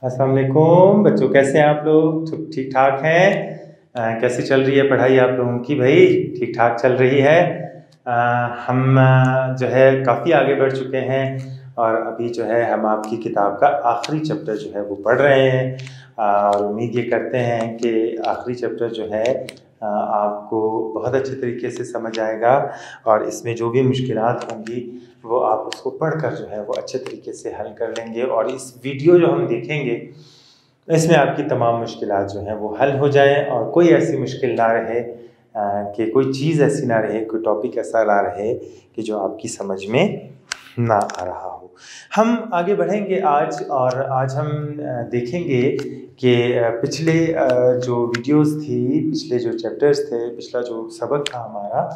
अस्सलाम वालेकुम बच्चों, कैसे हैं आप लोग? ठीक ठाक हैं? कैसी चल रही है पढ़ाई आप लोगों की? भाई ठीक ठाक चल रही है। हम जो है काफ़ी आगे बढ़ चुके हैं और अभी जो है हम आपकी किताब का आखिरी चैप्टर जो है वो पढ़ रहे हैं और उम्मीद ये करते हैं कि आखिरी चैप्टर जो है आपको बहुत अच्छे तरीके से समझ आएगा और इसमें जो भी मुश्किलात होंगी वो आप उसको पढ़कर जो है वो अच्छे तरीके से हल कर लेंगे और इस वीडियो जो हम देखेंगे इसमें आपकी तमाम मुश्किलात जो हैं वो हल हो जाएं और कोई ऐसी मुश्किल ना रहे कि कोई चीज़ ऐसी ना रहे, कोई टॉपिक ऐसा ना रहे कि जो आपकी समझ में ना आ रहा हो। हम आगे बढ़ेंगे आज और आज हम देखेंगे कि पिछले जो वीडियोस थी, पिछले जो चैप्टर्स थे, पिछला जो सबक था हमारा,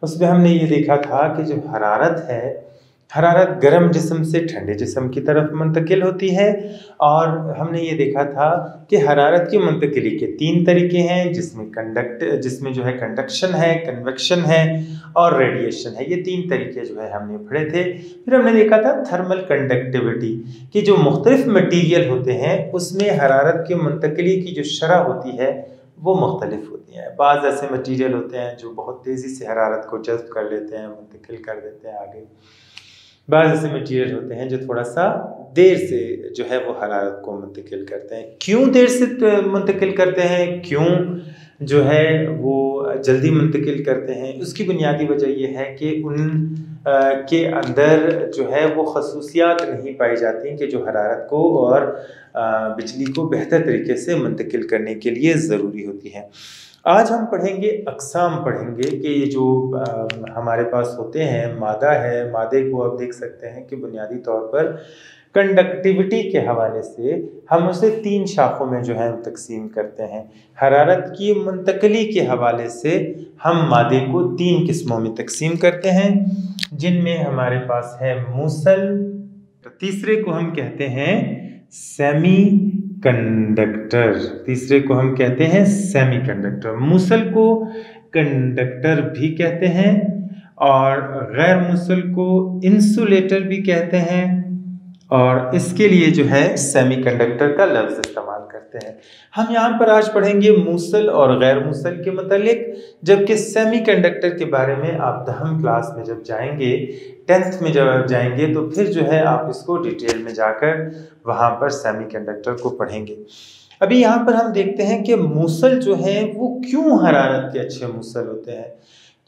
उसमें हमने ये देखा था कि जो हरारत है, हरारत गर्म जिस्म से ठंडे जिस्म की तरफ मुंतकिल होती है और हमने ये देखा था कि हरारत की मुंतकिली के 3 तरीके हैं जिसमें जो है कंडक्शन है, कन्वेक्शन है और रेडिएशन है। ये 3 तरीके जो है हमने पढ़े थे। फिर हमने देखा था थर्मल कंडक्टिविटी कि जो मुख्तलिफ मटीरियल होते हैं उसमें हरारत की मुंतकिली की जो शरह होती है वो मुख्तलिफ होती है। बाज़ ऐसे मटीरियल होते हैं जो बहुत तेज़ी से हरारत को जज़्ब कर लेते हैं, मुंतकिल कर देते हैं आगे। बाज़ ऐसे मटीरियल होते हैं जो थोड़ा सा देर से जो है वो हरारत को मुंतकिल करते हैं। क्यों देर से मुंतकिल करते हैं, क्यों जो है वो जल्दी मुंतकिल करते हैं, उसकी बुनियादी वजह यह है कि के अंदर जो है वो खसूसियात नहीं पाई जाती कि जो हरारत को और बिजली को बेहतर तरीके से मुंतकिल करने के लिए ज़रूरी होती हैं। आज हम पढ़ेंगे, अक़साम पढ़ेंगे कि ये जो हमारे पास होते हैं, मादा है, मादे को आप देख सकते हैं कि बुनियादी तौर पर कंडक्टिविटी के हवाले से हम उसे 3 शाखों में जो है तकसीम करते हैं। हरारत की मुंतकिली के हवाले से हम मादे को 3 किस्मों में तकसीम करते हैं, जिनमें हमारे पास है मूसल, तीसरे को हम कहते हैं सेमी कंडक्टर, तीसरे को हम कहते हैं सेमी कंडक्टर। मूसल को कंडक्टर भी कहते हैं और गैर मूसल को इंसुलेटर भी कहते हैं और इसके लिए जो है सेमीकंडक्टर का लफ्ज़ इस्तेमाल करते हैं। हम यहाँ पर आज पढ़ेंगे मूसल और गैर मूसल के मतलब, जबकि सेमीकंडक्टर के बारे में आप 10वीं क्लास में जब जाएंगे, 10th में जब आप जाएंगे तो फिर जो है आप इसको डिटेल में जाकर वहाँ पर सेमीकंडक्टर को पढ़ेंगे। अभी यहाँ पर हम देखते हैं कि मूसल जो है वो क्यों हरारत के अच्छे मूसल होते हैं,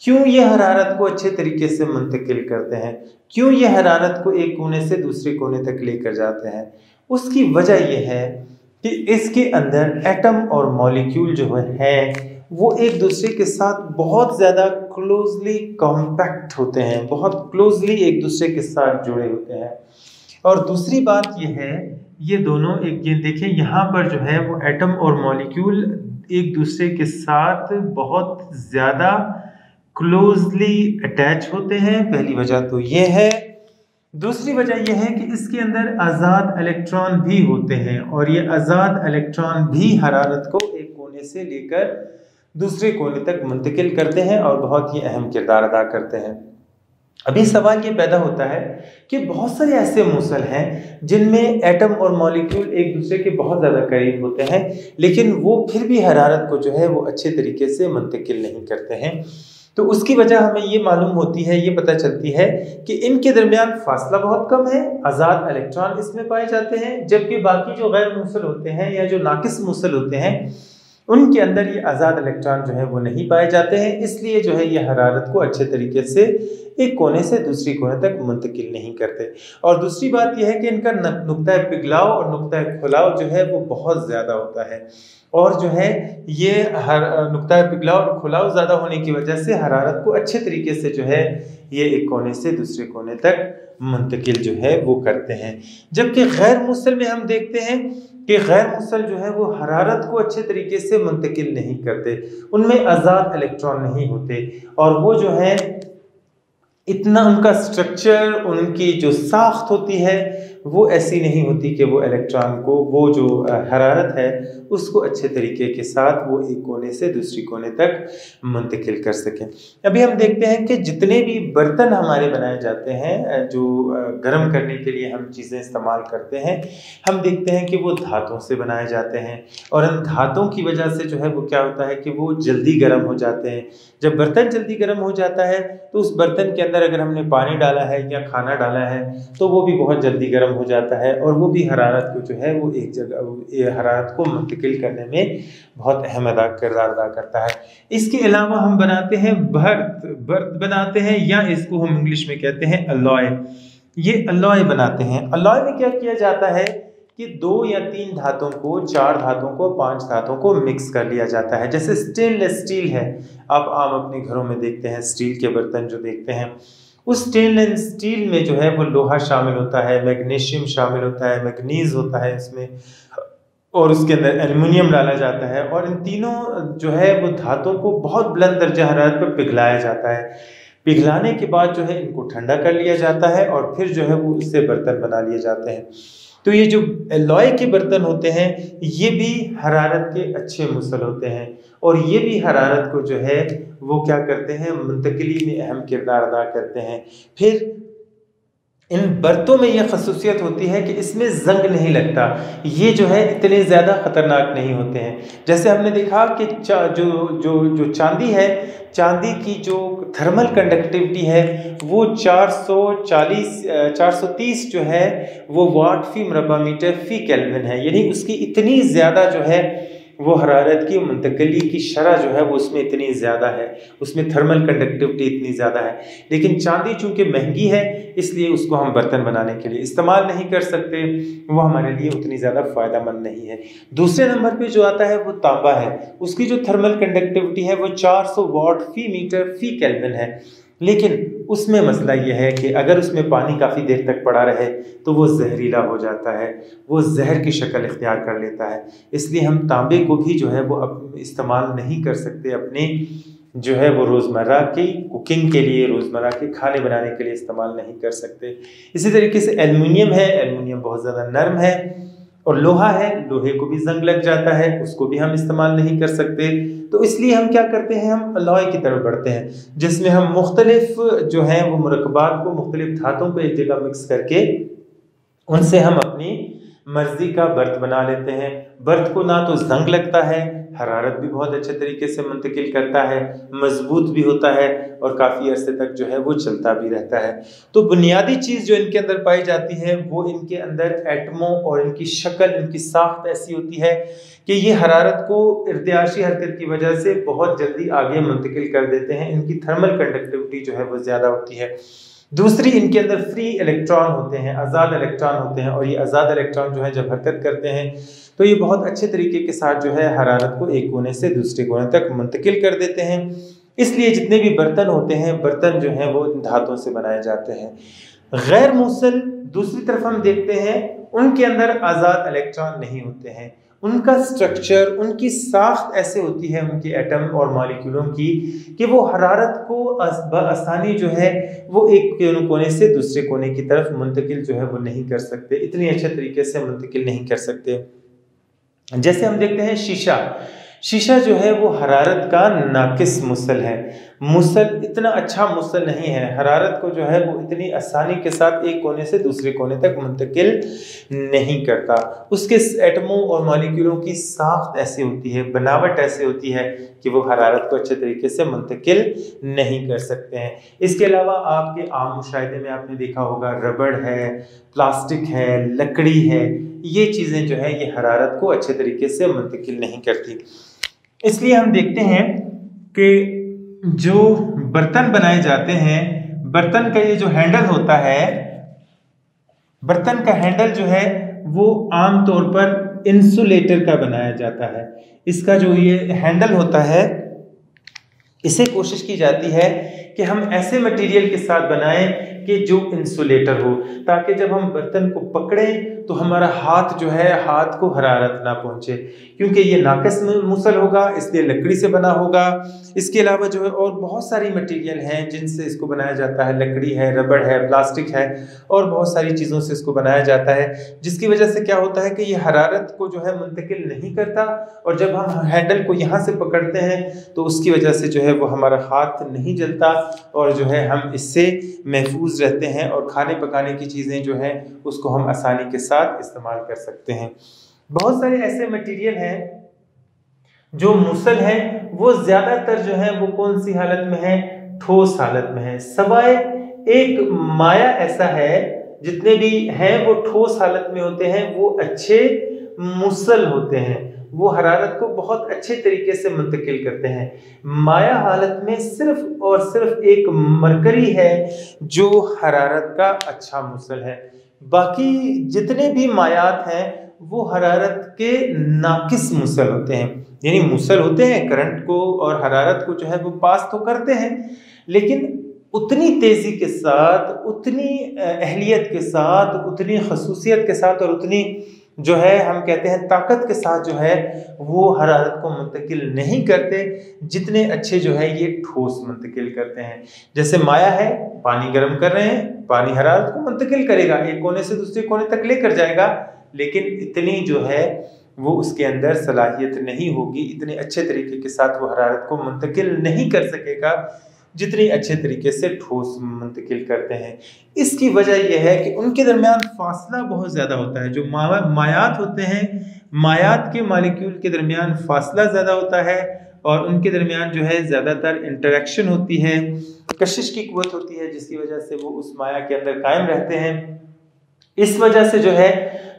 क्यों ये हरारत को अच्छे तरीके से मुंतकिल करते हैं, क्यों ये हरारत को एक कोने से दूसरे कोने तक लेकर जाते हैं। उसकी वजह यह है कि इसके अंदर एटम और मॉलिक्यूल जो है वो एक दूसरे के साथ बहुत ज़्यादा क्लोजली कॉम्पैक्ट होते हैं, बहुत क्लोजली एक दूसरे के साथ जुड़े होते हैं। और दूसरी बात यह है, ये दोनों ये देखें यहाँ पर जो है वो एटम और मॉलिक्यूल एक दूसरे के साथ बहुत ज़्यादा क्लोजली अटैच होते हैं। पहली वजह तो ये है। दूसरी वजह यह है कि इसके अंदर आज़ाद इलेक्ट्रॉन भी होते हैं और ये आज़ाद इलेक्ट्रॉन भी हरारत को एक कोने से लेकर दूसरे कोने तक मुंतकिल करते हैं और बहुत ही अहम किरदार अदा करते हैं। अभी सवाल ये पैदा होता है कि बहुत सारे ऐसे मूसल हैं जिनमें एटम और मॉलिक्यूल एक दूसरे के बहुत ज़्यादा करीब होते हैं, लेकिन वो फिर भी हरारत को जो है वो अच्छे तरीके से मुंतकिल नहीं करते हैं। तो उसकी वजह हमें ये मालूम होती है, ये पता चलती है कि इनके दरमियान फासला बहुत कम है, आज़ाद इलेक्ट्रॉन इसमें पाए जाते हैं, जबकि बाकी जो गैर मूसल होते हैं या जो नाकिस मूसल होते हैं उनके अंदर ये आज़ाद इलेक्ट्रॉन जो है वो नहीं पाए जाते हैं। इसलिए जो है ये हरारत को अच्छे तरीके से एक कोने से दूसरी कोने तक मुंतकिल नहीं करते। और दूसरी बात यह है कि इनका नुक्ता पिघलाव और नुक्ता खुलाव जो है वो बहुत ज़्यादा होता है और जो है ये नुक्ता पिघलाव और खुलाव ज़्यादा होने की वजह से हरारत को अच्छे तरीके से जो है ये एक कोने से दूसरे कोने तक मुंतकिल जो है वो करते हैं। जबकि गैर मूसल में हम देखते हैं कि गैर मूसल जो है वो हरारत को अच्छे तरीके से मुंतकिल नहीं करते, उनमें आज़ाद इलेक्ट्रॉन नहीं होते और वो जो है इतना उनका स्ट्रक्चर, उनकी जो साख्त होती है वो ऐसी नहीं होती कि वो इलेक्ट्रॉन को, वो जो हरारत है उसको अच्छे तरीके के साथ वो एक कोने से दूसरी कोने तक मुंतकिल कर सकें। अभी हम देखते हैं कि जितने भी बर्तन हमारे बनाए जाते हैं, जो गर्म करने के लिए हम चीज़ें इस्तेमाल करते हैं, हम देखते हैं कि वो धातुओं से बनाए जाते हैं और इन धातुओं की वजह से जो है वो क्या होता है कि वो जल्दी गर्म हो जाते हैं। जब बर्तन जल्दी गर्म हो जाता है तो उस बर्तन के अंदर अगर हमने पानी डाला है या खाना डाला है तो वो भी बहुत जल्दी गर्म हो जाता है और वो भी हरारत को जो है वो एक जगह हरारत को मुंतकिल करने में बहुत अहम किरदार अदा करता है। इसके अलावा हम बनाते हैं बर्त बनाते हैं, या इसको हम इंग्लिश में कहते हैं अलॉय। ये अलॉय बनाते हैं। अलॉय में क्या किया जाता है कि 2 या 3 धातुओं को, 4 धातुओं को, 5 धातुओं को मिक्स कर लिया जाता है। जैसे स्टेनलेस स्टील है, आप आम अपने घरों में देखते हैं स्टील के बर्तन जो देखते हैं, उस स्टेनलेस स्टील में जो है वो लोहा शामिल होता है, मैग्नीशियम शामिल होता है, मैग्नीज होता है इसमें, और उसके अंदर एल्युमिनियम डाला जाता है और इन तीनों जो है वो धातुओं को बहुत बुलंद दर्जा हरारत पर पिघलाया जाता है। पिघलाने के बाद जो है इनको ठंडा कर लिया जाता है और फिर जो है वो इससे बर्तन बना लिए जाते हैं। तो ये जो अलॉय के बर्तन होते हैं ये भी हरारत के अच्छे मुसल होते हैं और ये भी हरारत को जो है वो क्या करते हैं, मुंतकिली में अहम किरदार अदा करते हैं। फिर इन बर्तों में यह खसूसियत होती है कि इसमें जंग नहीं लगता, ये जो है इतने ज़्यादा ख़तरनाक नहीं होते हैं। जैसे हमने देखा कि जो चांदी है, चांदी की जो थर्मल कंडक्टिविटी है वो 430 जो है वो वाट फी मरबा मीटर फी केल्विन है, यानी उसकी इतनी ज़्यादा जो है वो हरारत की मुंतकली की शरह जो है वो उसमें इतनी ज़्यादा है, उसमें थर्मल कंडक्टिविटी इतनी ज़्यादा है। लेकिन चांदी चूंकि महंगी है इसलिए उसको हम बर्तन बनाने के लिए इस्तेमाल नहीं कर सकते, वो हमारे लिए उतनी ज़्यादा फ़ायदेमंद नहीं है। दूसरे नंबर पे जो आता है वो तांबा है, उसकी जो थर्मल कंडक्टिविटी है वो 400 वाट फी मीटर फी केल्विन है। लेकिन उसमें मसला यह है कि अगर उसमें पानी काफ़ी देर तक पड़ा रहे तो वो जहरीला हो जाता है, वो जहर की शक्ल इख्तियार कर लेता है। इसलिए हम तांबे को भी जो है वो अब इस्तेमाल नहीं कर सकते, अपने जो है वो रोज़मर्रा की कुकिंग के लिए, रोज़मर्रा के खाने बनाने के लिए इस्तेमाल नहीं कर सकते। इसी तरीके से एल्युमिनियम है, एल्युमिनियम बहुत ज़्यादा नरम है, और लोहा है, लोहे को भी जंग लग जाता है, उसको भी हम इस्तेमाल नहीं कर सकते। तो इसलिए हम क्या करते हैं, हम अलॉय की तरफ बढ़ते हैं जिसमें हम मुख्तलिफ जो है वो मुरक्कबात को, मुख्तलिफ धातुओं को एक जगह मिक्स करके उनसे हम अपनी मर्जी का बर्त बना लेते हैं। बर्त को ना तो जंग लगता है, हरारत भी बहुत अच्छे तरीके से मुंतकिल करता है, मजबूत भी होता है और काफ़ी अरसे तक जो है वो चलता भी रहता है। तो बुनियादी चीज़ जो इनके अंदर पाई जाती है वो इनके अंदर एटमों और इनकी शक्ल, इनकी साख्त ऐसी होती है कि ये हरारत को इर्तियाशी हरकत की वजह से बहुत जल्दी आगे मुंतकिल कर देते हैं। इनकी थर्मल कंडक्टिविटी जो है वो ज़्यादा होती है। दूसरी, इनके अंदर फ्री इलेक्ट्रॉन होते हैं, आज़ाद इलेक्ट्रॉन होते हैं, और ये आज़ाद इलेक्ट्रॉन जो है जब हरकत करते हैं तो ये बहुत अच्छे तरीके के साथ जो है हरारत को एक कोने से दूसरे कोने तक मुंतकिल कर देते हैं। इसलिए जितने भी बर्तन होते हैं, बर्तन जो हैं वो धातुओं से बनाए जाते हैं। गैर मुसल दूसरी तरफ हम देखते हैं उनके अंदर आज़ाद इलेक्ट्रॉन नहीं होते हैं। उनका स्ट्रक्चर, उनकी साख्त ऐसे होती है उनके एटम और मॉलिक्यूलों की कि वो हरारत को आसानी जो है वो एक कोने से दूसरे कोने की तरफ मुंतकिल जो है वो नहीं कर सकते, इतनी अच्छे तरीके से मुंतकिल नहीं कर सकते। जैसे हम देखते हैं शीशा जो है वो हरारत का नाकिस मुसल है। मुसल इतना अच्छा मुसल नहीं है, हरारत को जो है वो इतनी आसानी के साथ एक कोने से दूसरे कोने तक मुंतकिल नहीं करता। उसके एटमों और मॉलिक्यूलों की साख्त ऐसी होती है, बनावट ऐसी होती है कि वो हरारत को अच्छे तरीके से मुंतकिल नहीं कर सकते हैं। इसके अलावा आपके आम मुशाहिदे में आपने देखा होगा रबड़ है, प्लास्टिक है, लकड़ी है, ये चीज़ें जो है ये हरारत को अच्छे तरीके से मुंतकिल नहीं करती। इसलिए हम देखते हैं कि जो बर्तन बनाए जाते हैं, बर्तन का ये जो हैंडल होता है, बर्तन का हैंडल जो है वो आम तौर पर इंसुलेटर का बनाया जाता है। इसका जो ये हैंडल होता है, इसे कोशिश की जाती है कि हम ऐसे मटेरियल के साथ बनाएं कि जो इंसुलेटर हो, ताकि जब हम बर्तन को पकड़ें तो हमारा हाथ जो है, हाथ को हरारत ना पहुंचे, क्योंकि ये नाकिस मुसल होगा, इसलिए लकड़ी से बना होगा। इसके अलावा जो है और बहुत सारी मटेरियल हैं जिनसे इसको बनाया जाता है, लकड़ी है, रबड़ है, प्लास्टिक है और बहुत सारी चीज़ों से इसको बनाया जाता है, जिसकी वजह से क्या होता है कि ये हरारत को जो है मुंतकिल नहीं करता, और जब हम हैंडल को यहाँ से पकड़ते हैं तो उसकी वजह से जो है वो हमारा हाथ नहीं जलता, और जो है हम इससे महफूज रहते हैं, और खाने पकाने की चीज़ें जो हैं उसको हम आसानी के साथ इस्तेमाल कर सकते हैं। बहुत सारे ऐसे मटेरियल हैं जो मुसल हैं, वो ज़्यादातर जो है वो कौन सी हालत में है, ठोस हालत में है, सवाए एक माया ऐसा है, जितने भी हैं वो ठोस हालत में होते हैं, वो अच्छे मुसल होते हैं, वो हरारत को बहुत अच्छे तरीके से मुंतकिल करते हैं। माया हालत में सिर्फ और सिर्फ एक मरकरी है जो हरारत का अच्छा मुसल है, बाकी जितने भी मायात हैं वो हरारत के नाकिस मुसल होते हैं। यानी मुसल होते हैं, करंट को और हरारत को जो है वो पास तो करते हैं, लेकिन उतनी तेज़ी के साथ, उतनी अहलियत के साथ, उतनी खसूसियत के साथ और उतनी जो है हम कहते हैं ताकत के साथ जो है वो हरारत को मुंतकिल नहीं करते जितने अच्छे जो है ये ठोस मुंतकिल करते हैं। जैसे माया है, पानी गर्म कर रहे हैं, पानी हरारत को मुंतकिल करेगा, एक कोने से दूसरे कोने तक लेकर जाएगा, लेकिन इतनी जो है वो उसके अंदर सलाहियत नहीं होगी, इतने अच्छे तरीके के साथ वो हरारत को मुंतकिल नहीं कर सकेगा जितनी अच्छे तरीके से ठोस मुंतकिल करते हैं। इसकी वजह यह है कि उनके दरमियान फासला बहुत ज़्यादा होता है। जो मायात होते हैं, मायात के मालिक्यूल के दरमियान फासला ज़्यादा होता है, और उनके दरमियान जो है ज़्यादातर इंटरेक्शन होती है, कशिश की कुव्वत होती है, जिसकी वजह से वो उस माया के अंदर कायम रहते हैं। इस वजह से जो है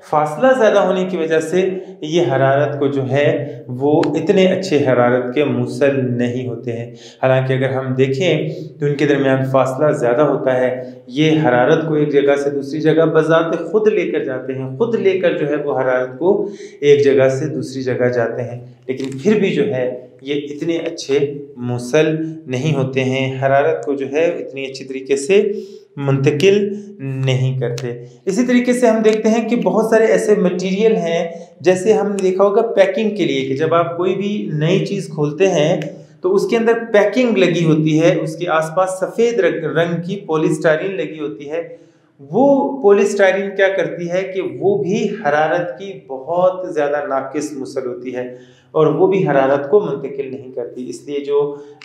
फासला ज़्यादा होने की वजह से ये हरारत को जो है वो इतने अच्छे हरारत के मुसल नहीं होते हैं। हालांकि अगर हम देखें तो इनके दरमियान फासला ज़्यादा होता है, ये हरारत को एक जगह से दूसरी जगह बज़ाते खुद लेकर जाते हैं, खुद लेकर जो है वो हरारत को एक जगह से दूसरी जगह जाते हैं, लेकिन फिर भी जो है ये इतने अच्छे मुसल नहीं होते हैं, हरारत को जो है इतनी अच्छी तरीके से मुंतकिल नहीं करते। इसी तरीके से हम देखते हैं कि बहुत सारे ऐसे मटेरियल हैं, जैसे हमने देखा होगा पैकिंग के लिए, कि जब आप कोई भी नई चीज़ खोलते हैं तो उसके अंदर पैकिंग लगी होती है, उसके आसपास सफ़ेद रंग की पॉलीस्टाइरीन लगी होती है। वो पॉलीस्टाइरीन क्या करती है कि वो भी हरारत की बहुत ज़्यादा नाकिस मुसल होती है, और वो भी हरारत को मुंतकिल नहीं करती। इसलिए जो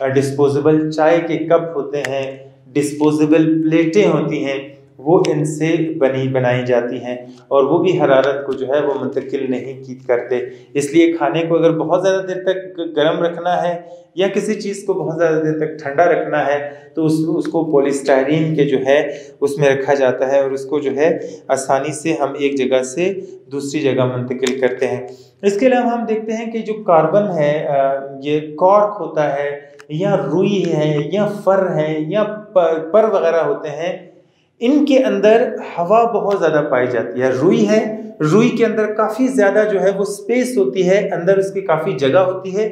डिस्पोजेबल चाय के कप होते हैं, डिस्पोजेबल प्लेटें होती हैं, वो इनसे बनाई जाती हैं, और वो भी हरारत को जो है वो मुंतकिल नहीं करते। इसलिए खाने को अगर बहुत ज़्यादा देर तक गर्म रखना है या किसी चीज़ को बहुत ज़्यादा देर तक ठंडा रखना है तो उसको पॉलीस्टाइरीन के जो है उसमें रखा जाता है, और उसको जो है आसानी से हम एक जगह से दूसरी जगह मुंतकिल करते हैं। इसके अलावा हम देखते हैं कि जो कार्बन है, ये कॉर्क होता है या रुई है या फर है या पर वगैरह होते हैं, इनके अंदर हवा बहुत ज़्यादा पाई जाती है। रुई है, रुई के अंदर काफ़ी ज़्यादा जो है वो स्पेस होती है, अंदर उसकी काफ़ी जगह होती है,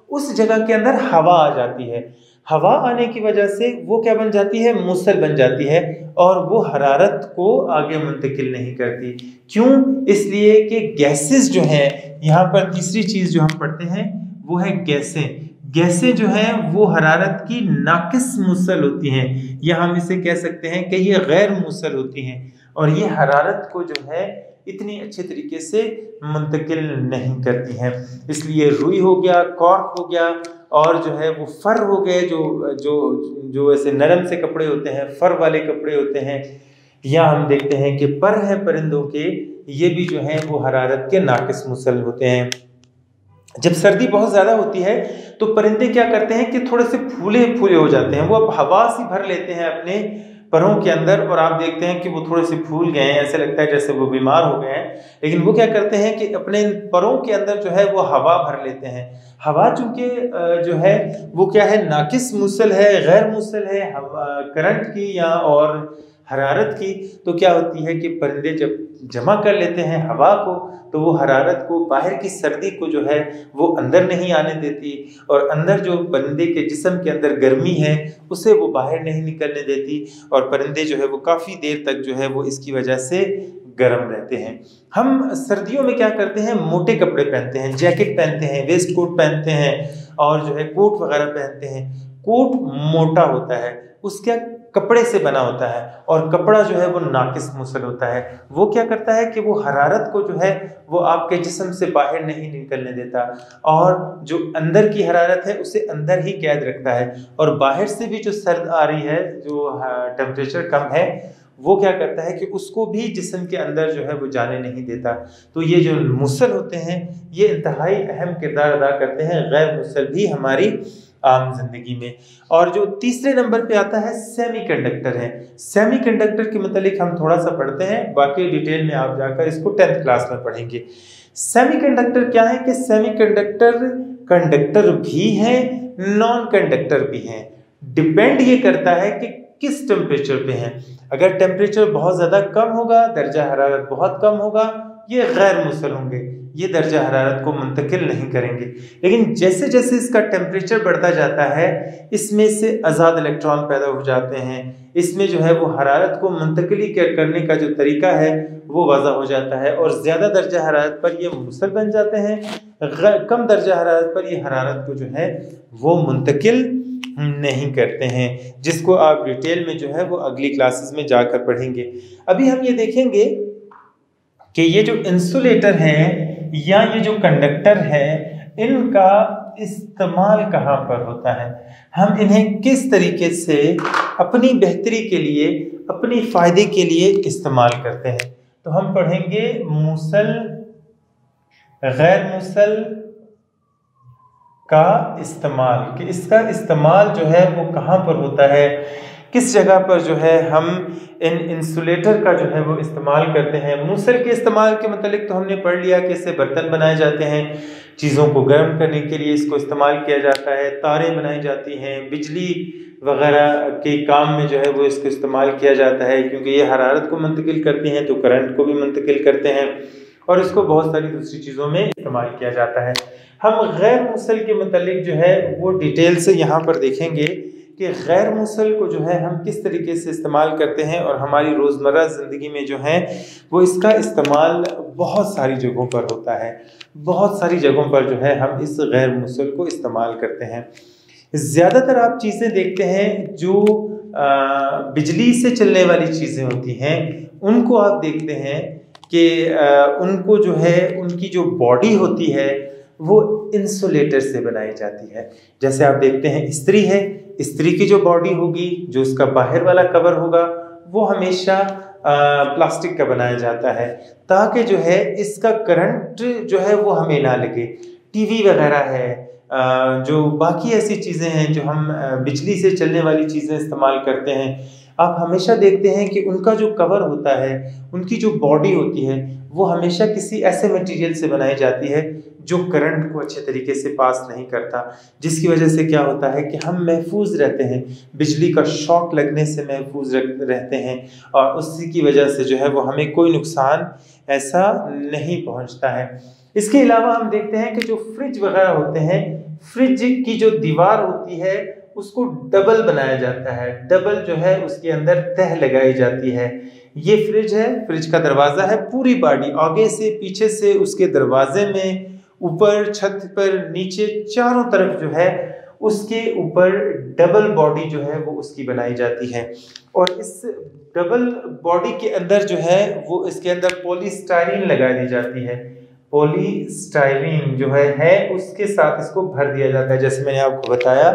उस जगह के अंदर हवा आ जाती है। हवा आने की वजह से वो क्या बन जाती है, मुसल बन जाती है, और वो हरारत को आगे मुंतकिल नहीं करती। क्यों? इसलिए कि गैसेस जो हैं, यहाँ पर तीसरी चीज़ जो हम पढ़ते हैं वो है गैसें। गैसें जो हैं वो हरारत की नाकिस मुसल होती हैं, या हम इसे कह सकते हैं कि ये गैर मुसल होती हैं, और ये हरारत को जो है इतनी अच्छे तरीके से मुंतकिल नहीं करती हैं। इसलिए रुई हो गया, कॉर्क हो गया, और जो है वो फर हो गए, जो जो जो ऐसे नरम से कपड़े होते हैं, फर वाले कपड़े होते हैं, या हम देखते हैं कि पर है परिंदों के, ये भी जो है वो हरारत के नाकिस मुसल होते हैं। जब सर्दी बहुत ज़्यादा होती है तो परिंदे क्या करते हैं कि थोड़े से फूले फूले हो जाते हैं, वो अब हवा सी भर लेते हैं अपने परों के अंदर, और आप देखते हैं कि वो थोड़े से फूल गए हैं, ऐसे लगता है जैसे वो बीमार हो गए हैं, लेकिन वो क्या करते हैं कि अपने परों के अंदर जो है वो हवा भर लेते हैं। हवा चूंकि जो है वो क्या है, नाकिस मुसल है, गैर मुसल है, करंट की या और हरारत की, तो क्या होती है कि परिंदे जब जमा कर लेते हैं हवा को, तो वो हरारत को, बाहर की सर्दी को जो है वो अंदर नहीं आने देती, और अंदर जो परिंदे के जिस्म के अंदर गर्मी है उसे वो बाहर नहीं निकलने देती, और परिंदे जो है वो काफ़ी देर तक जो है वो इसकी वजह से गर्म रहते हैं। हम सर्दियों में क्या करते हैं, मोटे कपड़े पहनते हैं, जैकेट पहनते हैं, वेस्ट कोट पहनते हैं, और जो है कोट वगैरह पहनते हैं। कोट मोटा होता है, उसका कपड़े से बना होता है, और कपड़ा जो है वो नाकिस मुसल होता है। वो क्या करता है कि वो हरारत को जो है वो आपके जिस्म से बाहर नहीं निकलने देता, और जो अंदर की हरारत है उसे अंदर ही कैद रखता है, और बाहर से भी जो सर्द आ रही है, जो टेम्परेचर कम है, वो क्या करता है कि उसको भी जिस्म के अंदर जो है वो जाने नहीं देता। तो ये जो मुसल होते हैं ये इंतहाई अहम किरदार अदा करते हैं, गैर मुसल भी हमारी आम जिंदगी में। और जो तीसरे नंबर पे आता है सेमीकंडक्टर है। सेमीकंडक्टर के मतलब हम थोड़ा सा पढ़ते हैं, बाकी डिटेल में आप जाकर इसको 10th क्लास में पढ़ेंगे। सेमीकंडक्टर क्या है कि सेमीकंडक्टर कंडक्टर भी है, नॉन कंडक्टर भी है। डिपेंड ये करता है कि किस टेम्परेचर पे हैं। अगर टेम्परेचर बहुत ज़्यादा कम होगा, दर्जा हरारत बहुत कम होगा, ये गैर मुसल होंगे, ये दर्जा हरारत को मुंतकिल नहीं करेंगे। लेकिन जैसे जैसे इसका टेम्परेचर बढ़ता जाता है, इसमें से आज़ाद इलेक्ट्रॉन पैदा हो जाते हैं, इसमें जो है वो हरारत को मुंतकिली करने का जो तरीका है वो वाज़ा हो जाता है, और ज़्यादा दर्जा हरारत पर ये मुसल बन जाते हैं, कम दर्जा हरारत पर ये हरारत को जो है वो मुंतकिल नहीं करते हैं, जिसको आप डिटेल में जो है वो अगली क्लासेस में जाकर पढ़ेंगे। अभी हम ये देखेंगे कि ये जो इंसुलेटर है या ये जो कंडक्टर है, इनका इस्तेमाल कहाँ पर होता है, हम इन्हें किस तरीके से अपनी बेहतरी के लिए, अपनी फ़ायदे के लिए इस्तेमाल करते हैं। तो हम पढ़ेंगे मुसल, गैर मुसल का इस्तेमाल, कि इसका इस्तेमाल जो है वो कहाँ पर होता है, किस जगह पर जो है हम इन इंसुलेटर का जो है वो इस्तेमाल करते हैं। मुसल के इस्तेमाल के मतलब तो हमने पढ़ लिया कि इससे बर्तन बनाए जाते हैं, चीज़ों को गर्म करने के लिए इसको इस्तेमाल किया जाता है, तारें बनाई जाती हैं, बिजली वगैरह के काम में जो है वो इसको इस्तेमाल किया जाता है, क्योंकि ये हरारत को मुंतकिल करती हैं तो करंट को भी मुंतकिल करते हैं, और इसको बहुत सारी दूसरी चीज़ों में इस्तेमाल किया जाता है। हम गैर मुसल के मतलब जो है वो डिटेल से यहाँ पर देखेंगे कि गैर मुसल को जो है हम किस तरीके से इस्तेमाल करते हैं, और हमारी रोज़मर्रा ज़िंदगी में जो है वो इसका इस्तेमाल बहुत सारी जगहों पर होता है। बहुत सारी जगहों पर जो है हम इस गैर मुसल को इस्तेमाल करते हैं। ज़्यादातर आप चीज़ें देखते हैं जो बिजली से चलने वाली चीज़ें होती हैं, उनको आप देखते हैं कि उनको जो है उनकी जो बॉडी होती है वो इंसुलेटर से बनाई जाती है। जैसे आप देखते हैं इस्त्री है, इस्त्री की जो बॉडी होगी, जो उसका बाहर वाला कवर होगा, वो हमेशा प्लास्टिक का बनाया जाता है, ताकि जो है इसका करंट जो है वो हमें ना लगे। टीवी वगैरह है, जो बाकी ऐसी चीज़ें हैं जो हम बिजली से चलने वाली चीज़ें इस्तेमाल करते हैं, आप हमेशा देखते हैं कि उनका जो कवर होता है, उनकी जो बॉडी होती है, वो हमेशा किसी ऐसे मटेरियल से बनाई जाती है जो करंट को अच्छे तरीके से पास नहीं करता, जिसकी वजह से क्या होता है कि हम महफूज रहते हैं, बिजली का शॉक लगने से महफूज रहते हैं, और उसी की वजह से जो है वो हमें कोई नुकसान ऐसा नहीं पहुंचता है। इसके अलावा हम देखते हैं कि जो फ्रिज वगैरह होते हैं, फ्रिज की जो दीवार होती है उसको डबल बनाया जाता है, डबल जो है उसके अंदर तह लगाई जाती है। ये फ्रिज है, फ्रिज का दरवाज़ा है, पूरी बॉडी आगे से पीछे से उसके दरवाजे में, ऊपर छत पर, नीचे, चारों तरफ जो है उसके ऊपर डबल बॉडी जो है वो उसकी बनाई जाती है। और इस डबल बॉडी के अंदर जो है वो इसके अंदर पॉलीस्टाइरीन लगा दी जाती है। पॉलीस्टाइरीन जो है उसके साथ इसको भर दिया जाता है। जैसे मैंने आपको बताया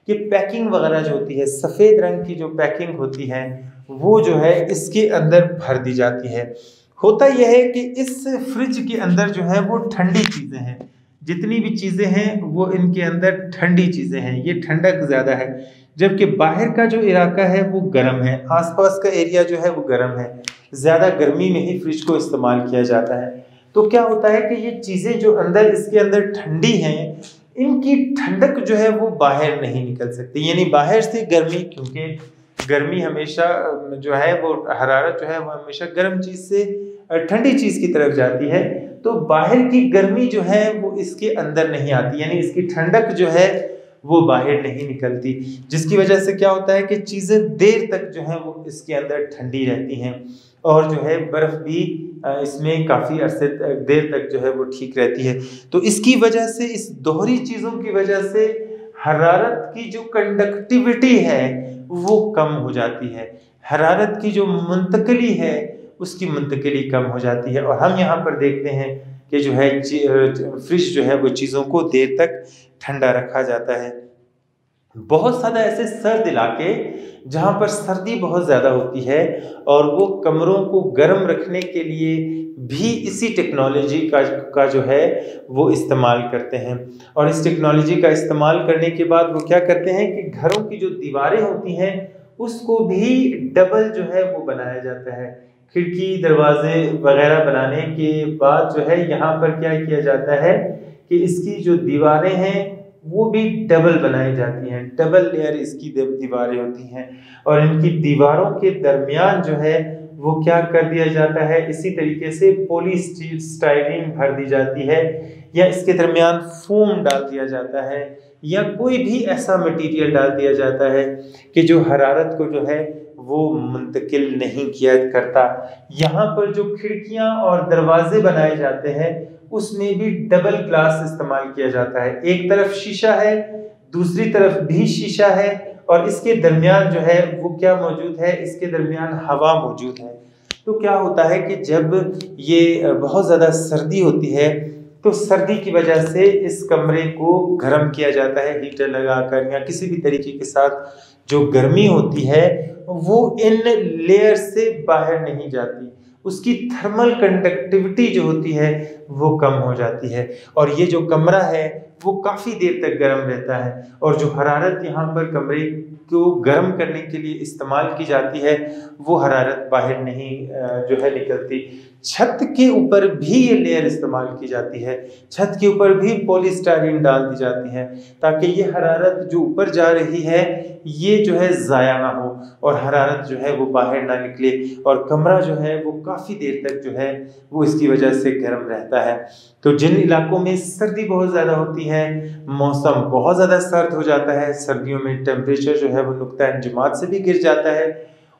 कि पैकिंग वगैरह जो होती है, सफ़ेद रंग की जो पैकिंग होती है वो जो है इसके अंदर भर दी जाती है। होता यह है कि इस फ्रिज के अंदर जो है वो ठंडी चीज़ें हैं, जितनी भी चीज़ें हैं वो इनके अंदर ठंडी चीज़ें हैं, ये ठंडक ज़्यादा है, जबकि बाहर का जो इलाका है वो गर्म है, आसपास का एरिया जो है वो गर्म है। ज़्यादा गर्मी में ही फ्रिज को इस्तेमाल किया जाता है। तो क्या होता है कि ये चीज़ें जो अंदर इसके अंदर ठंडी हैं, इनकी ठंडक जो है वो बाहर नहीं निकल सकती, यानी बाहर से गर्मी, क्योंकि गर्मी हमेशा जो है वो हरारत जो है वो हमेशा गर्म चीज़ से ठंडी चीज़ की तरफ जाती है। तो बाहर की गर्मी जो है वो इसके अंदर नहीं आती, यानी इसकी ठंडक जो है वो बाहर नहीं निकलती, जिसकी वजह से क्या होता है कि चीज़ें देर तक जो है वो इसके अंदर ठंडी रहती हैं और जो है बर्फ़ भी इसमें काफ़ी अरसे देर तक जो है वो ठीक रहती है। तो इसकी वजह से, इस दोहरी चीज़ों की वजह से हरारत की जो कंडक्टिविटी है वो कम हो जाती है, हरारत की जो मुंतकली है उसकी मुंतकली कम हो जाती है। और हम यहाँ पर देखते हैं कि जो है फ्रिज जो है वो चीज़ों को देर तक ठंडा रखा जाता है। बहुत ज़्यादा ऐसे सर्द इलाके जहाँ पर सर्दी बहुत ज़्यादा होती है और वो कमरों को गर्म रखने के लिए भी इसी टेक्नोलॉजी का जो है वो इस्तेमाल करते हैं। और इस टेक्नोलॉजी का इस्तेमाल करने के बाद वो क्या करते हैं कि घरों की जो दीवारें होती हैं उसको भी डबल जो है वो बनाया जाता है। खिड़की दरवाजे वगैरह बनाने के बाद जो है यहाँ पर क्या किया जाता है कि इसकी जो दीवारें हैं वो भी डबल बनाई जाती हैं, डबल लेयर इसकी दीवारें होती हैं और इनकी दीवारों के दरमियान जो है वो क्या कर दिया जाता है, इसी तरीके से पॉलीस्टाइरीन भर दी जाती है या इसके दरमियान फोम डाल दिया जाता है या कोई भी ऐसा मटेरियल डाल दिया जाता है कि जो हरारत को जो है वो मुंतकिल नहीं किया करता। यहाँ पर जो खिड़कियाँ और दरवाजे बनाए जाते हैं उसमें भी डबल ग्लास इस्तेमाल किया जाता है, एक तरफ शीशा है दूसरी तरफ भी शीशा है और इसके दरमियान जो है वो क्या मौजूद है, इसके दरमियान हवा मौजूद है। तो क्या होता है कि जब ये बहुत ज़्यादा सर्दी होती है तो सर्दी की वजह से इस कमरे को गर्म किया जाता है हीटर लगाकर या किसी भी तरीके के साथ। जो गर्मी होती है वो इन लेयर से बाहर नहीं जाती, उसकी थर्मल कंडक्टिविटी जो होती है वो कम हो जाती है और ये जो कमरा है वो काफ़ी देर तक गर्म रहता है। और जो हरारत यहाँ पर कमरे को गर्म करने के लिए इस्तेमाल की जाती है वो हरारत बाहर नहीं जो है निकलती। छत के ऊपर भी ये लेयर इस्तेमाल की जाती है, छत के ऊपर भी पॉलीस्टाइरीन डाल दी जाती है ताकि ये हरारत जो ऊपर जा रही है ये जो है ज़ाया ना हो और हरारत जो है वो बाहर ना निकले और कमरा जो है वो काफ़ी देर तक जो है वो इसकी वजह से गर्म रहता है। तो जिन इलाकों में सर्दी बहुत ज़्यादा होती है, मौसम बहुत ज़्यादा सर्द हो जाता है, सर्दियों में टेम्परेचर जो है वो नुक्ता इंजमात से भी गिर जाता है,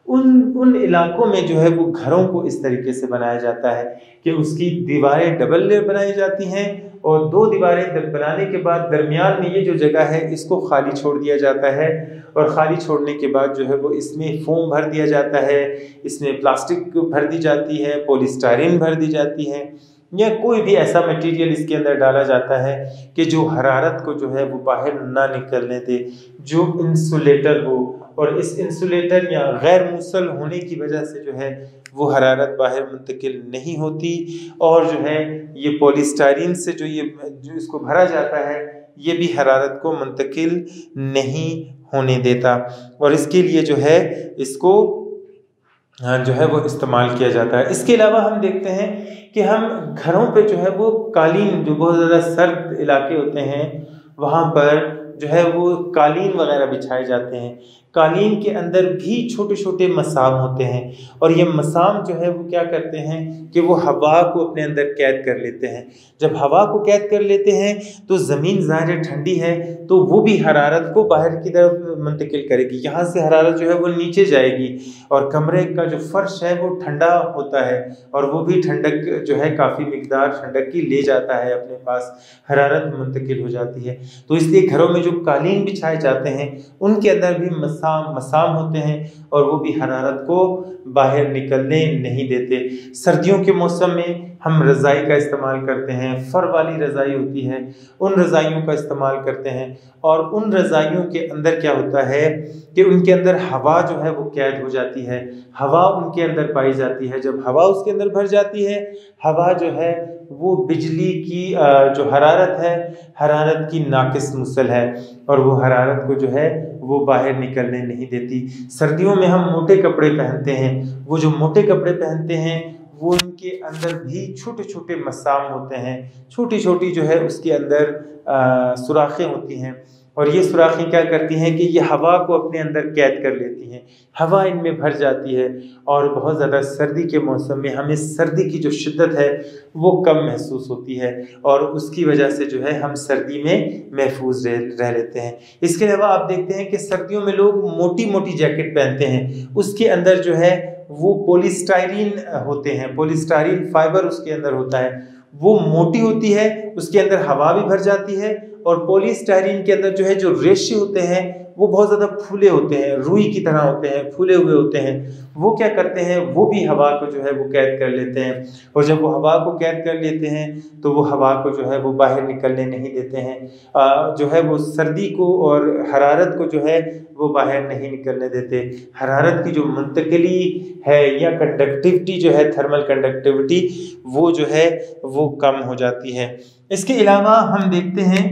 उन इलाकों में जो है वो घरों को इस तरीके से बनाया जाता है कि उसकी दीवारें डबल लेयर बनाई जाती हैं और दो दीवारें बनाने के बाद दरमियान में ये जो जगह है इसको खाली छोड़ दिया जाता है और खाली छोड़ने के बाद जो है वो इसमें फोम भर दिया जाता है, इसमें प्लास्टिक भर दी जाती है, पॉलीस्टाइरीन भर दी जाती है या कोई भी ऐसा मटेरियल इसके अंदर डाला जाता है कि जो हरारत को जो है वो बाहर ना निकलने दे, जो इंसुलेटर हो और इस इंसुलेटर या गैर मुसल होने की वजह से जो है वो हरारत बाहर मुंतकिल नहीं होती और जो है ये पॉलीस्टाइरीन से जो इसको भरा जाता है ये भी हरारत को मुंतकिल नहीं होने देता और इसके लिए जो है इसको जो है वो इस्तेमाल किया जाता है। इसके अलावा हम देखते हैं कि हम घरों पे जो है वो कालीन, जो बहुत ज़्यादा सर्द इलाके होते हैं वहाँ पर जो है वो कालीन वगैरह बिछाए जाते हैं। कालीन के अंदर भी छोटे छोटे मसाम होते हैं और ये मसाम जो है वो क्या करते हैं कि वो हवा को अपने अंदर कैद कर लेते हैं। जब हवा को कैद कर लेते हैं तो ज़मीन ज़ाहिर ठंडी है तो वो भी हरारत को बाहर की तरफ मुंतकिल करेगी, यहाँ से हरारत जो है वो नीचे जाएगी और कमरे का जो फर्श है वो ठंडा होता है और वो भी ठंडक जो है काफ़ी मिकदार ठंडक की ले जाता है अपने पास, हरारत मुंतकिल हो जाती है। तो इसलिए घरों में जो कालीन बिछाए जाते हैं उनके अंदर भी मसाम होते हैं और वो भी हरारत को बाहर निकलने नहीं देते। सर्दियों के मौसम में हम रज़ाई का इस्तेमाल करते हैं, फर वाली रज़ाई होती है उन रज़ाइयों का इस्तेमाल करते हैं और उन रज़ाइयों के अंदर क्या होता है कि उनके अंदर हवा जो है वो कैद हो जाती है, हवा उनके अंदर पाई जाती है। जब हवा उसके अंदर भर जाती है, हवा जो है वो बिजली की जो हरारत है, हरारत की नाकिस मुसल है और वो हरारत को जो है वो बाहर निकलने नहीं देती। सर्दियों में हम मोटे कपड़े पहनते हैं, वो जो मोटे कपड़े पहनते हैं वो उनके अंदर भी छोटे छोटे मसाम होते हैं, छोटी छोटी जो है उसके अंदर सुराखें होती हैं और ये सुराखें क्या करती हैं कि ये हवा को अपने अंदर कैद कर लेती हैं, हवा इनमें भर जाती है और बहुत ज़्यादा सर्दी के मौसम में हमें सर्दी की जो शिद्दत है वो कम महसूस होती है और उसकी वजह से जो है हम सर्दी में महफूज रह लेते हैं। इसके अलावा आप देखते हैं कि सर्दियों में लोग मोटी मोटी जैकेट पहनते हैं, उसके अंदर जो है वो पॉलीस्टाइरीन होते हैं, पॉलीस्टाइरीन फाइबर उसके अंदर होता है, वो मोटी होती है, उसके अंदर हवा भी भर जाती है और पॉलीस्टाइरीन के अंदर जो है जो रेशे होते हैं वो बहुत ज़्यादा फूले होते हैं, रुई की तरह होते हैं, फूले हुए होते हैं। वो क्या करते हैं, वो भी हवा को जो है वो कैद कर लेते हैं और जब वो हवा को कैद कर लेते हैं तो वो हवा को जो है वो बाहर निकलने नहीं देते हैं, जो है वो सर्दी को और हरारत को जो है वो बाहर नहीं निकलने देते। हरारत की जो मुंतकिली है या कंडक्टिविटी जो है, थर्मल कंडक्टिविटी, वो जो है वो कम हो जाती है। इसके अलावा हम देखते हैं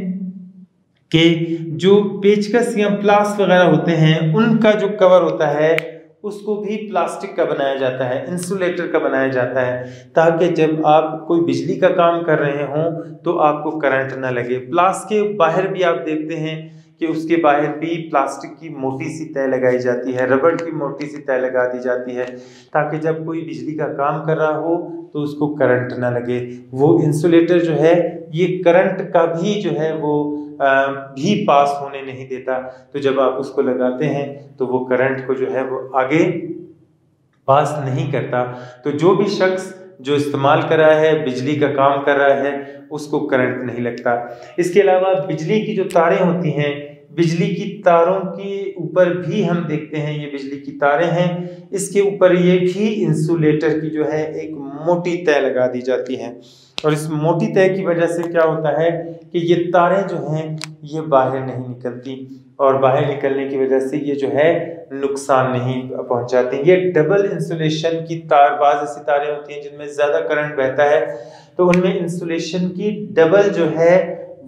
कि जो पेचकस या प्लास वगैरह होते हैं उनका जो कवर होता है उसको भी प्लास्टिक का बनाया जाता है, इंसुलेटर का बनाया जाता है, ताकि जब आप कोई बिजली का काम कर रहे हों तो आपको करंट ना लगे। प्लास के बाहर भी आप देखते हैं कि उसके बाहर भी प्लास्टिक की मोटी सी तय लगाई जाती है, रबड़ की मोटी सी तय लगा दी जाती है, ताकि जब कोई बिजली का काम कर रहा हो तो उसको करंट ना लगे। वो इंसुलेटर जो है ये करंट का भी जो है वो भी पास होने नहीं देता, तो जब आप उसको लगाते हैं तो वो करंट को जो है वो आगे पास नहीं करता। तो जो भी शख्स जो इस्तेमाल कर रहा है, बिजली का काम कर रहा है, उसको करंट नहीं लगता। इसके अलावा बिजली की जो तारें होती हैं, बिजली की तारों के ऊपर भी हम देखते हैं, ये बिजली की तारें हैं, इसके ऊपर ये भी इंसुलेटर की जो है एक मोटी तय लगा दी जाती है और इस मोटी तय की वजह से क्या होता है कि ये तारें जो हैं ये बाहर नहीं निकलती और बाहर निकलने की वजह से ये जो है नुकसान नहीं पहुंचाती। ये डबल इंसुलेशन की तार, बाज़ ऐसी तारें होती हैं जिनमें ज़्यादा करंट बहता है तो उनमें इंसुलेशन की डबल जो है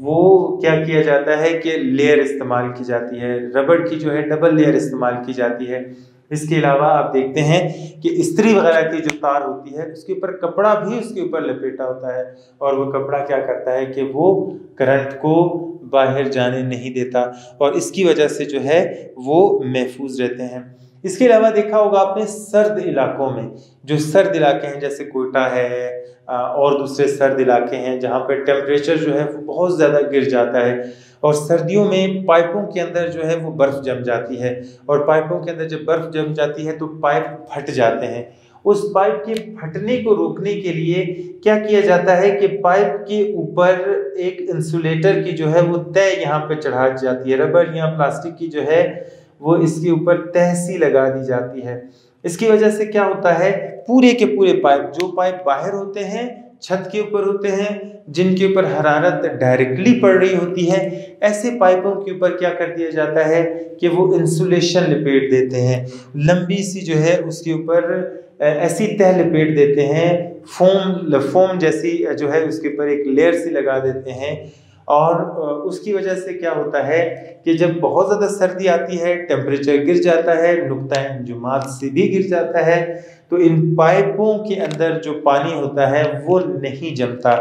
वो क्या किया जाता है कि लेयर इस्तेमाल की जाती है, रबड़ की जो है डबल लेयर इस्तेमाल की जाती है। इसके अलावा आप देखते हैं कि इस्त्री वगैरह की जो तार होती है उसके ऊपर कपड़ा भी उसके ऊपर लपेटा होता है और वो कपड़ा क्या करता है कि वो करंट को बाहर जाने नहीं देता और इसकी वजह से जो है वो महफूज रहते हैं। इसके अलावा देखा होगा आपने सर्द इलाकों में, जो सर्द इलाके हैं जैसे कोयटा है और दूसरे सर्द इलाके हैं जहाँ पर टेम्परेचर जो है वो बहुत ज़्यादा गिर जाता है और सर्दियों में पाइपों के अंदर जो है वो बर्फ़ जम जाती है और पाइपों के अंदर जब बर्फ़ जम जाती है तो पाइप फट जाते हैं। उस पाइप के फटने को रोकने के लिए क्या किया जाता है कि पाइप के ऊपर एक इंसुलेटर की जो है वो तय यहाँ पे चढ़ा जाती है, रबड़ या प्लास्टिक की जो है वो इसके ऊपर तह सी लगा दी जाती है। इसकी वजह से क्या होता है, पूरे के पूरे पाइप, जो पाइप बाहर होते हैं छत के ऊपर होते हैं जिनके ऊपर हरारत डायरेक्टली पड़ रही होती है, ऐसे पाइपों के ऊपर क्या कर दिया जाता है कि वो इंसुलेशन लिपेट देते हैं, लंबी सी जो है उसके ऊपर ऐसी तह लिपेट देते हैं, फोम जैसी जो है उसके ऊपर एक लेयर सी लगा देते हैं और उसकी वजह से क्या होता है कि जब बहुत ज़्यादा सर्दी आती है, टेम्परेचर गिर जाता है, नुक्ता अंजुमात से भी गिर जाता है, तो इन पाइपों के अंदर जो पानी होता है वो नहीं जमता,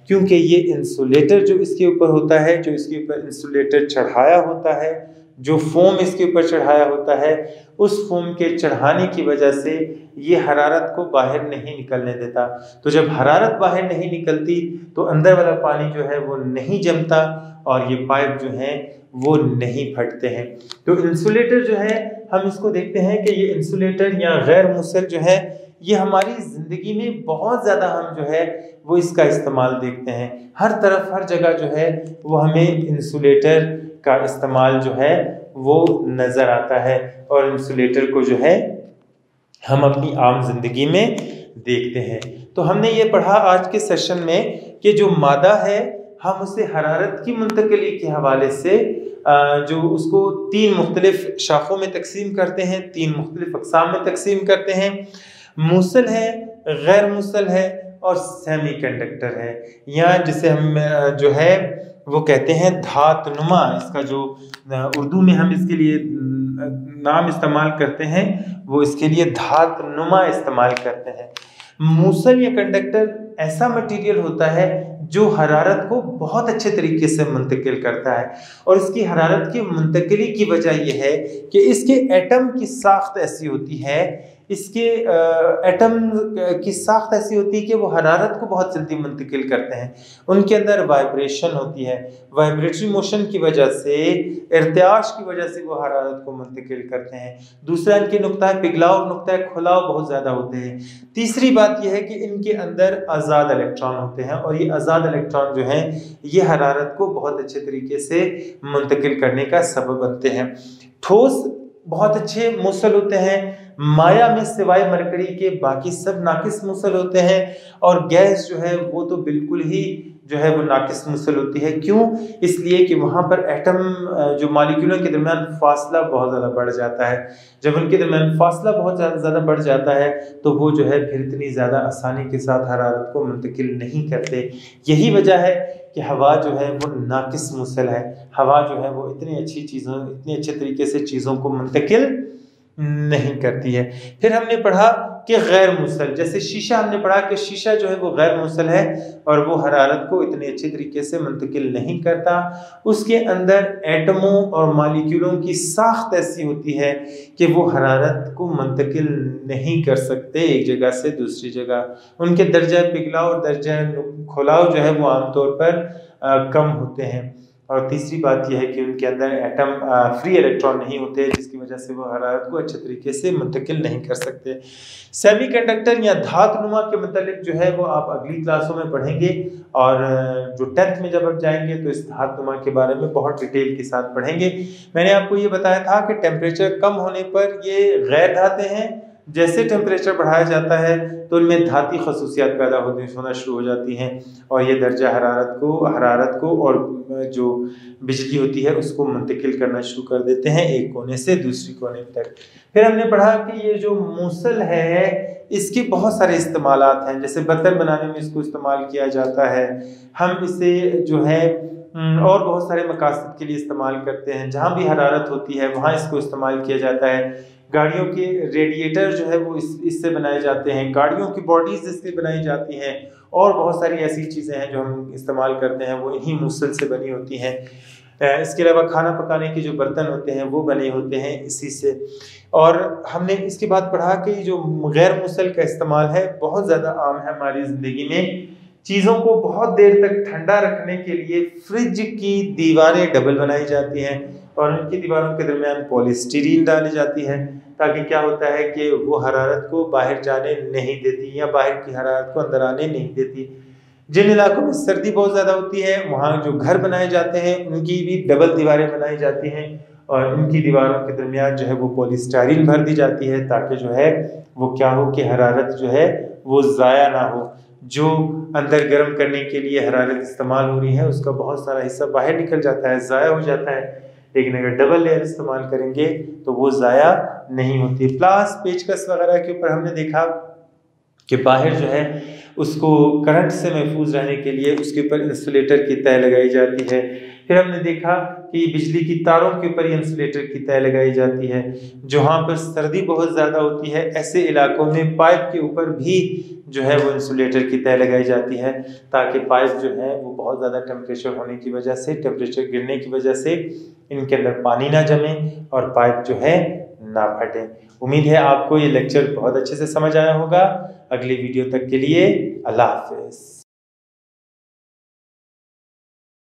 क्योंकि ये इंसुलेटर जो इसके ऊपर होता है, जो इसके ऊपर इंसुलेटर चढ़ाया होता है, जो फोम इसके ऊपर चढ़ाया होता है, उस फोम के चढ़ाने की वजह से ये हरारत को बाहर नहीं निकलने देता। तो जब हरारत बाहर नहीं निकलती तो अंदर वाला पानी जो है वो नहीं जमता और ये पाइप जो हैं वो नहीं फटते हैं। तो इंसुलेटर जो है हम इसको देखते हैं कि ये इंसुलेटर या गैर मुसल जो है ये हमारी ज़िंदगी में बहुत ज़्यादा हम जो है वो इसका इस्तेमाल देखते हैं। हर तरफ हर जगह जो है वो हमें इंसुलेटर का इस्तेमाल जो है वो नज़र आता है और इंसुलेटर को जो है हम अपनी आम जिंदगी में देखते हैं। तो हमने ये पढ़ा आज के सेशन में कि जो मादा है हम उसे हरारत की मुंतकिली के हवाले से जो उसको 3 मुख्तलिफ शाखों में तकसीम करते हैं, 3 मुख्तलिफ अक़साम में तकसीम करते हैं। मूसल है, गैर मूसल है और सेमी कंडक्टर है, या जिसे हम जो है वो कहते हैं धातनुमा। इसका जो उर्दू में हम इसके लिए नाम इस्तेमाल करते हैं वो इसके लिए धातनुमा इस्तेमाल करते हैं। मूसल या कंडक्टर ऐसा मटेरियल होता है जो हरारत को बहुत अच्छे तरीके से मुंतकिल करता है, और इसकी हरारत की मुंतकिली की वजह यह है कि इसके एटम की साख्त ऐसी होती है, इसके एटम की साख्त ऐसी होती है कि वो हरारत को बहुत जल्दी मुंतकिल करते हैं। उनके अंदर वाइब्रेशन होती है, वाइब्रेटरी मोशन की वजह से, इर्तियाश की वजह से वो हरारत को मुंतकिल करते हैं। दूसरा, इनके नुक्ता पिघलाव और नुक्ता खुलाव बहुत ज़्यादा होते हैं। तीसरी बात यह है कि इनके अंदर आज़ाद इलेक्ट्रॉन होते हैं, और ये आज़ाद इलेक्ट्रॉन जो हैं ये हरारत को बहुत अच्छे तरीके से मुंतकिल करने का सबब बनते हैं। ठोस बहुत अच्छे मूसल होते हैं, माया में सिवाय मरकरी के बाकी सब नाकिस मूसल होते हैं, और गैस जो है वो तो बिल्कुल ही जो है वो नाकिस मूसल होती है। क्यों? इसलिए कि वहाँ पर एटम जो मॉलिक्यूलों के दरमियान फासला बहुत ज़्यादा बढ़ जाता है। जब उनके दरमियान फासला बहुत ज़्यादा बढ़ जाता है तो वो जो है फिर इतनी ज़्यादा आसानी के साथ हरारत को मुंतकिल नहीं करते। यही वजह है कि हवा जो है वो नाकिस मूसल है। हवा जो है वो इतनी अच्छे तरीके से चीज़ों को मुंतकिल नहीं करती है। फिर हमने पढ़ा कि गैर मूसल, जैसे शीशा, हमने पढ़ा कि शीशा जो है वो गैर मूसल है और वो हरारत को इतने अच्छे तरीके से मुंतकिल नहीं करता। उसके अंदर एटमों और मॉलिक्यूलों की साख्त ऐसी होती है कि वो हरारत को मुंतकिल नहीं कर सकते एक जगह से दूसरी जगह। उनके दर्जा पिघलाव और दर्जा खुलाव जो है वो आमतौर पर कम होते हैं। और तीसरी बात यह है कि उनके अंदर एटम फ्री इलेक्ट्रॉन नहीं होते, जिसकी वजह से वो हरारत को अच्छे तरीके से मुंतकिल नहीं कर सकते। सेमीकंडक्टर या धातुनुमा के मतलब जो है वो आप अगली क्लासों में पढ़ेंगे, और जो 10th में जब आप जाएंगे तो इस धातुनुमा के बारे में बहुत डिटेल के साथ पढ़ेंगे। मैंने आपको ये बताया था कि टेम्परेचर कम होने पर ये गैर धातें हैं, जैसे टेम्परेचर बढ़ाया जाता है तो इनमें धाती खसूसियात पैदा होना शुरू हो जाती हैं, और ये दर्जा हरारत को और जो बिजली होती है उसको मुंतकिल करना शुरू कर देते हैं एक कोने से दूसरी कोने तक। फिर हमने पढ़ा कि ये जो मूसल है इसके बहुत सारे इस्तेमालात हैं, जैसे बर्तन बनाने में इसको इस्तेमाल किया जाता है। हम इसे जो है और बहुत सारे मकासद के लिए इस्तेमाल करते हैं। जहाँ भी हरारत होती है वहाँ इसको इस्तेमाल किया जाता है। गाड़ियों के रेडिएटर जो है वो इससे बनाए जाते हैं, गाड़ियों की बॉडीज इससे बनाई जाती हैं, और बहुत सारी ऐसी चीज़ें हैं जो हम इस्तेमाल करते हैं वो इन्हीं मूसल से बनी होती हैं। इसके अलावा खाना पकाने के जो बर्तन होते हैं वो बने होते हैं इसी से। और हमने इसके बाद पढ़ा कि जो गैर मूसल का इस्तेमाल है बहुत ज़्यादा आम है हमारी ज़िंदगी में। चीज़ों को बहुत देर तक ठंडा रखने के लिए फ्रिज की दीवारें डबल बनाई जाती हैं, और उनकी दीवारों के दरमियान पॉलीस्टीरीन डाली जाती है, ताकि क्या होता है कि वो हरारत को बाहर जाने नहीं देती या बाहर की हरारत को अंदर आने नहीं देती। जिन इलाकों में सर्दी बहुत ज़्यादा होती है वहाँ जो घर बनाए जाते हैं उनकी भी डबल दीवारें बनाई जाती हैं, और उनकी दीवारों के दरमियान जो है वो पॉलीस्टाइरीन भर दी जाती है, ताकि जो है वो क्या हो कि हरारत जो है वो ज़ाया ना हो। जो अंदर गर्म करने के लिए हरारत इस्तेमाल हो रही है उसका बहुत सारा हिस्सा बाहर निकल जाता है, ज़ाया हो जाता है। लेकिन अगर डबल लेयर इस्तेमाल करेंगे तो वो ज़ाया नहीं होती। प्लास, पेचकस वगैरह के ऊपर हमने देखा कि बाहर जो है उसको करंट से महफूज रहने के लिए उसके ऊपर इंसुलेटर की तय लगाई जाती है। फिर हमने देखा कि बिजली की तारों के ऊपर इंसुलेटर की तय लगाई जाती है। जहाँ पर सर्दी बहुत ज़्यादा होती है ऐसे इलाकों में पाइप के ऊपर भी जो है वो इंसुलेटर की तय लगाई जाती है, ताकि पाइप जो है वो बहुत ज़्यादा टेम्परेचर होने की वजह से, टेम्परेचर गिरने की वजह से इनके अंदर पानी ना जमे और पाइप जो है ना फटे। उम्मीद है आपको ये लेक्चर बहुत अच्छे से समझ आया होगा। अगली वीडियो तक के लिए अल्लाह हाफिज़।